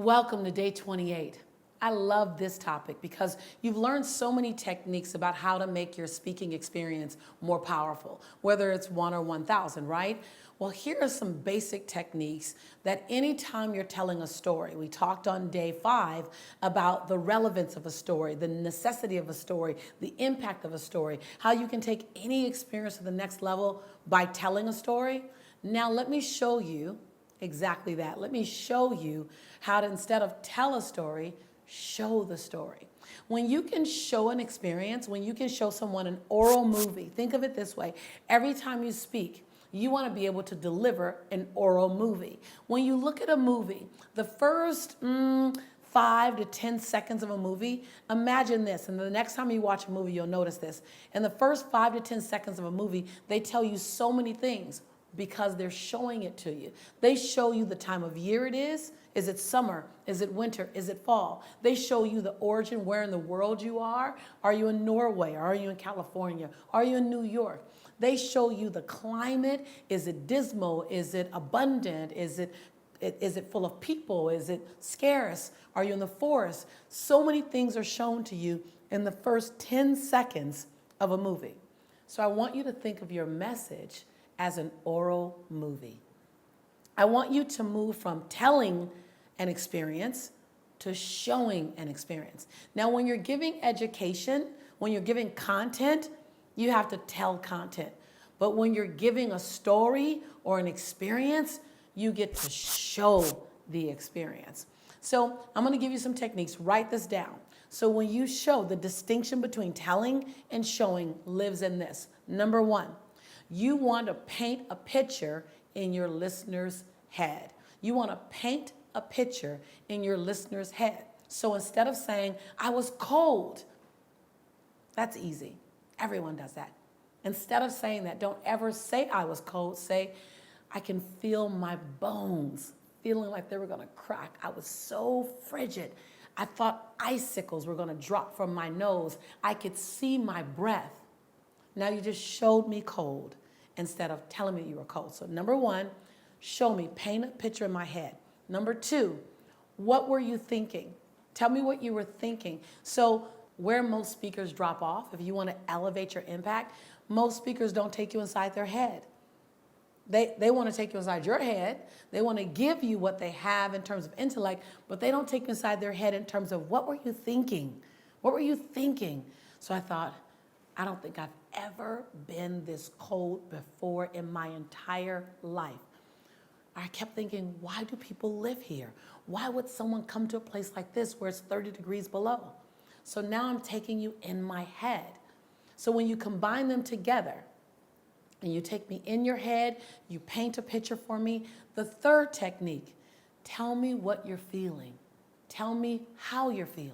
Welcome to day 28. I love this topic because you've learned so many techniques about how to make your speaking experience more powerful, whether it's 1 or 1,000, right? Well, here are some basic techniques that anytime you're telling a story, we talked on day 5 about the relevance of a story, the necessity of a story, the impact of a story, how you can take any experience to the next level by telling a story. Now let me show you exactly that. Let me show you how to, instead of tell a story, show the story. When you can show an experience, when you can show someone an oral movie, think of it this way. Every time you speak, you want to be able to deliver an oral movie. When you look at a movie, the first 5 to 10 seconds of a movie, imagine this, and the next time you watch a movie, you'll notice this. In the first 5 to 10 seconds of a movie, they tell you so many things because they're showing it to you. They show you the time of year it is. Is it summer? Is it winter? Is it fall? They show you the origin, where in the world you are. Are you in Norway? Are you in California? Are you in New York? They show you the climate. Is it dismal? Is it abundant? Is it full of people? Is it scarce? Are you in the forest? So many things are shown to you in the first 10 seconds of a movie. So I want you to think of your message as an oral movie. I want you to move from telling an experience to showing an experience. Now, when you're giving education, when you're giving content, you have to tell content. But when you're giving a story or an experience, you get to show the experience. So I'm going to give you some techniques. Write this down. So when you show, the distinction between telling and showing lives in this. Number 1, you want to paint a picture in your listener's head. You want to paint a picture in your listener's head. So instead of saying, I was cold, that's easy. Everyone does that. Instead of saying that, don't ever say I was cold. Say, I can feel my bones feeling like they were going to crack. I was so frigid. I thought icicles were going to drop from my nose. I could see my breath. Now you just showed me cold instead of telling me you were cold. So number 1, show me, paint a picture in my head. Number 2, what were you thinking? Tell me what you were thinking. So where most speakers drop off, if you want to elevate your impact, most speakers don't take you inside their head. They want to take you inside your head. They want to give you what they have in terms of intellect, but they don't take you inside their head in terms of what were you thinking? What were you thinking? So I thought, I don't think I've ever been this cold before in my entire life. I kept thinking, why do people live here? Why would someone come to a place like this where it's 30 degrees below? So now I'm taking you in my head. So when you combine them together, and you take me in your head, you paint a picture for me. The third technique, tell me what you're feeling. Tell me how you're feeling.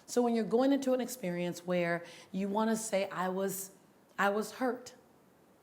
So when you're going into an experience where you want to say, I was hurt,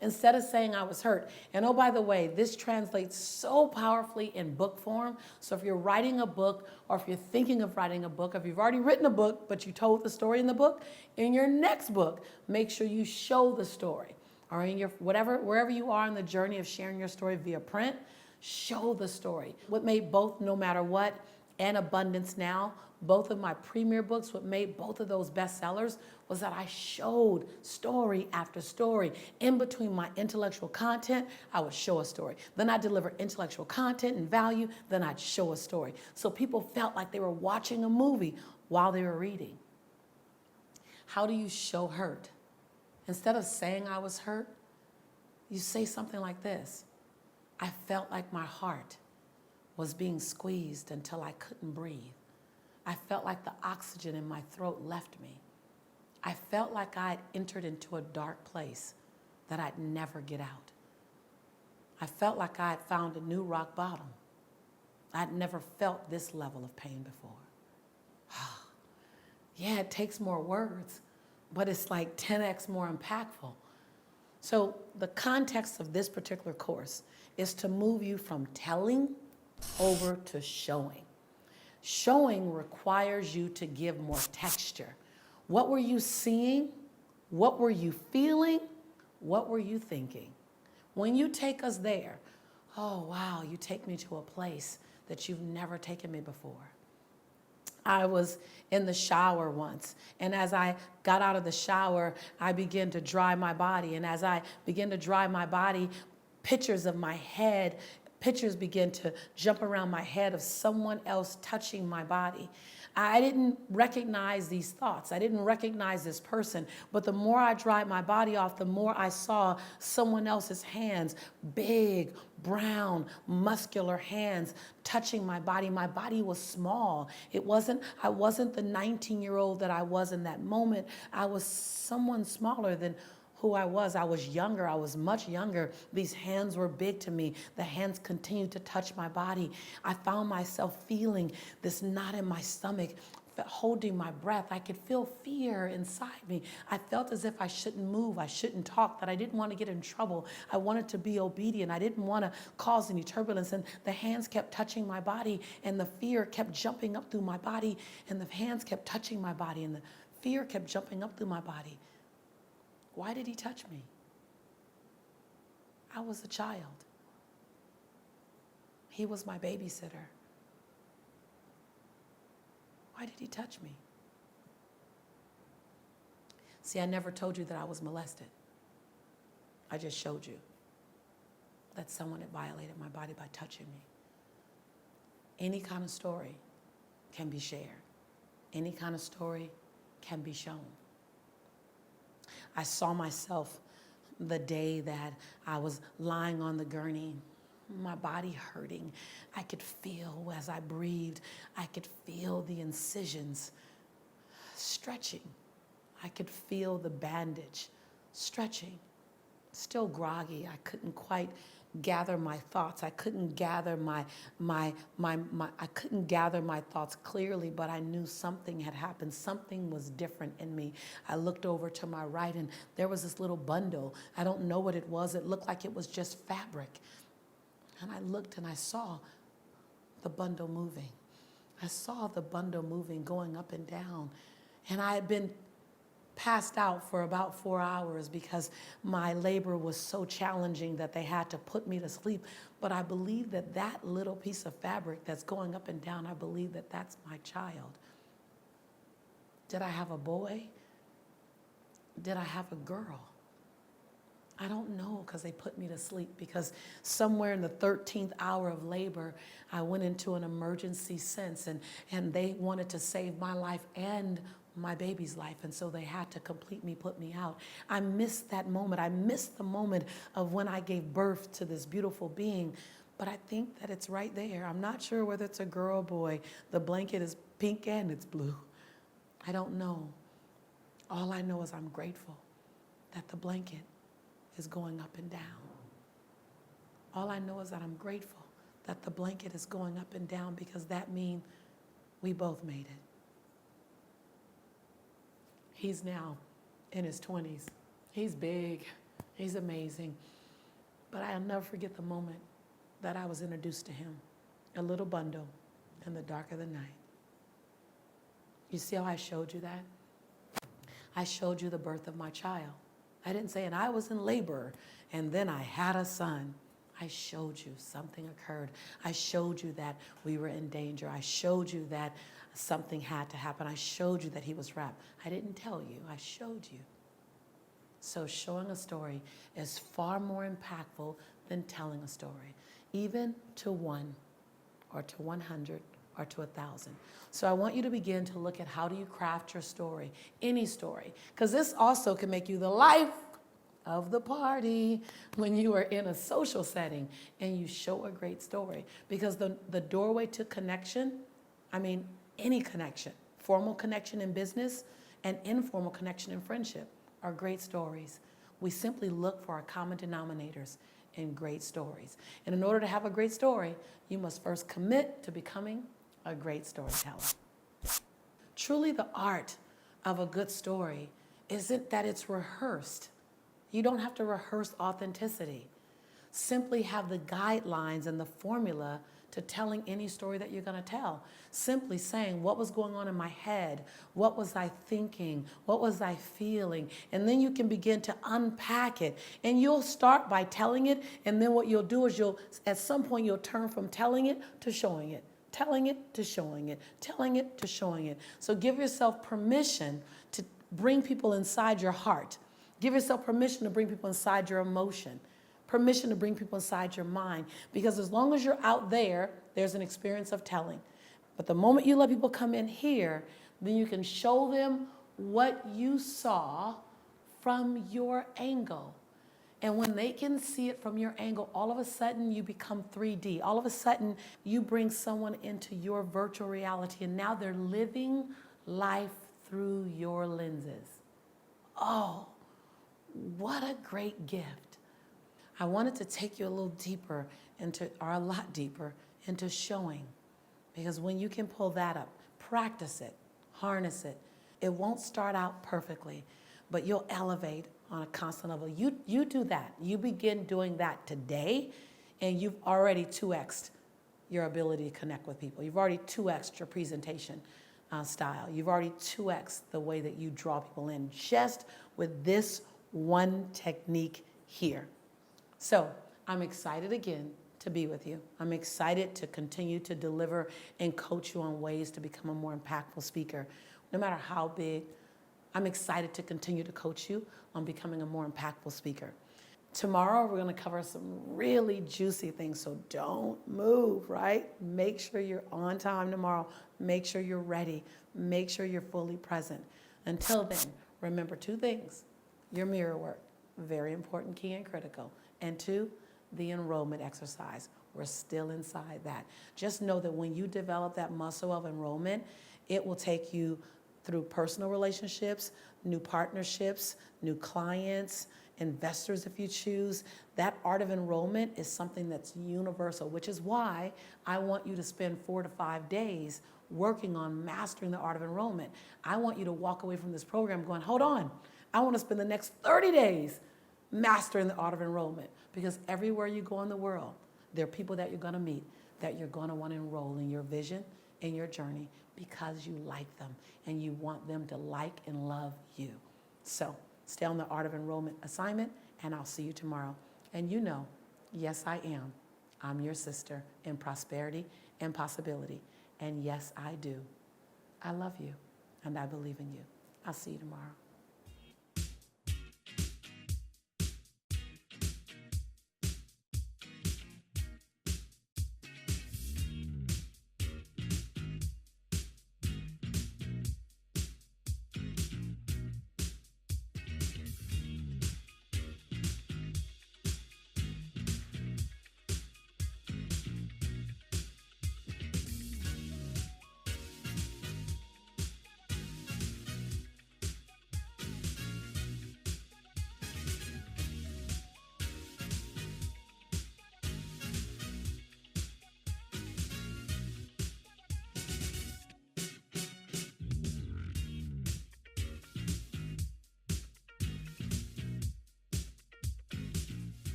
instead of saying I was hurt. And oh, by the way, this translates so powerfully in book form. So if you're writing a book, or if you're thinking of writing a book, if you've already written a book, but you told the story in the book, in your next book, make sure you show the story. Or in your wherever you are in the journey of sharing your story via print, show the story. What made both No Matter What and Abundance Now, both of my premier books, what made both of those bestsellers was that I showed story after story. In between my intellectual content, I would show a story. Then I'd deliver intellectual content and value, then I'd show a story. So people felt like they were watching a movie while they were reading. How do you show hurt? Instead of saying I was hurt, you say something like this. I felt like my heart was being squeezed until I couldn't breathe. I felt like the oxygen in my throat left me. I felt like I'd entered into a dark place that I'd never get out. I felt like I had found a new rock bottom. I'd never felt this level of pain before. Yeah, it takes more words, but it's like 10x more impactful. So the context of this particular course is to move you from telling over to showing. Showing requires you to give more texture. What were you seeing? What were you feeling? What were you thinking? When you take us there, oh wow, you take me to a place that you've never taken me before. I was in the shower once, and as I got out of the shower, I began to dry my body. And as I began to dry my body, pictures of my head, pictures began to jump around my head of someone else touching my body. I didn't recognize these thoughts. I didn't recognize this person. But the more I dried my body off, the more I saw someone else's hands, big, brown, muscular hands touching my body. My body was small. I wasn't the 19-year-old that I was in that moment. I was someone smaller than who I was. I was younger. I was much younger. These hands were big to me. The hands continued to touch my body. I found myself feeling this knot in my stomach, holding my breath. I could feel fear inside me. I felt as if I shouldn't move. I shouldn't talk, that I didn't want to get in trouble. I wanted to be obedient. I didn't want to cause any turbulence. And the hands kept touching my body, and the fear kept jumping up through my body, and the hands kept touching my body, and the fear kept jumping up through my body. Why did he touch me? I was a child. He was my babysitter. Why did he touch me? See, I never told you that I was molested. I just showed you that someone had violated my body by touching me. Any kind of story can be shared. Any kind of story can be shown. I saw myself the day that I was lying on the gurney, my body hurting. I could feel as I breathed, I could feel the incisions stretching. I could feel the bandage stretching. Still groggy, I couldn't quite gather my thoughts. I couldn't gather I couldn't gather my thoughts clearly, but I knew something had happened. Something was different in me. I looked over to my right, and there was this little bundle. I don't know what it was. It looked like it was just fabric. And I looked and I saw the bundle moving. I saw the bundle moving, going up and down. And I had been passed out for about 4 hours because my labor was so challenging that they had to put me to sleep. But I believe that that little piece of fabric that's going up and down, I believe that that's my child. Did I have a boy? Did I have a girl? I don't know, because they put me to sleep, because somewhere in the 13th hour of labor, I went into an emergency sense, and they wanted to save my life and my baby's life, and so they had to completely put me out. I missed that moment. I missed the moment of when I gave birth to this beautiful being, but I think that it's right there. I'm not sure whether it's a girl or boy. The blanket is pink and it's blue. I don't know. All I know is I'm grateful that the blanket is going up and down. All I know is that I'm grateful that the blanket is going up and down, because that means we both made it. He's now in his 20s. He's big. He's amazing. But I'll never forget the moment that I was introduced to him, a little bundle in the dark of the night. You see how I showed you that? I showed you the birth of my child. I didn't say, and I was in labor, and then I had a son. I showed you something occurred. I showed you that we were in danger. I showed you that something had to happen. I showed you that he was wrapped. I didn't tell you. I showed you. So showing a story is far more impactful than telling a story, even to 1 or to 100 or to 1,000. So I want you to begin to look at, how do you craft your story, any story, because this also can make you the life of the party when you are in a social setting and you show a great story. Because the doorway to connection, any connection, formal connection in business and informal connection in friendship, are great stories. We simply look for our common denominators in great stories. And in order to have a great story, you must first commit to becoming a great storyteller. Truly, the art of a good story isn't that it's rehearsed. You don't have to rehearse authenticity. Simply have the guidelines and the formula to telling any story that you're going to tell. Simply saying, what was going on in my head? What was I thinking? What was I feeling? And then you can begin to unpack it. And you'll start by telling it. And then what you'll do is at some point, you'll turn from telling it to showing it. Telling it to showing it. Telling it to showing it. So give yourself permission to bring people inside your heart. Give yourself permission to bring people inside your emotion. Permission to bring people inside your mind. Because as long as you're out there, there's an experience of telling. But the moment you let people come in here, then you can show them what you saw from your angle. And when they can see it from your angle, all of a sudden you become 3D. All of a sudden you bring someone into your virtual reality, and now they're living life through your lenses. Oh, what a great gift. I wanted to take you a little deeper or a lot deeper into showing. Because when you can pull that up, practice it, harness it, it won't start out perfectly, but you'll elevate on a constant level. You do that. You begin doing that today, and you've already 2x'd your ability to connect with people. You've already 2x'd your presentation style. You've already 2x'd the way that you draw people in just with this one technique here. So I'm excited again to be with you. I'm excited to continue to deliver and coach you on ways to become a more impactful speaker. No matter how big, I'm excited to continue to coach you on becoming a more impactful speaker. Tomorrow, we're going to cover some really juicy things, so don't move, right? Make sure you're on time tomorrow. Make sure you're ready. Make sure you're fully present. Until then, remember 2 things. Your mirror work, very important, key, and critical. And 2, the enrollment exercise. We're still inside that. Just know that when you develop that muscle of enrollment, it will take you through personal relationships, new partnerships, new clients, investors if you choose. That art of enrollment is something that's universal, which is why I want you to spend 4 to 5 days working on mastering the art of enrollment. I want you to walk away from this program going, hold on, I want to spend the next 30 days mastering the art of enrollment, because everywhere you go in the world, there are people that you're going to meet that you're going to want to enroll in your vision and your journey because you like them and you want them to like and love you. So stay on the art of enrollment assignment, and I'll see you tomorrow. And you know, yes, I am. I'm your sister in prosperity and possibility. And yes, I do. I love you, and I believe in you. I'll see you tomorrow.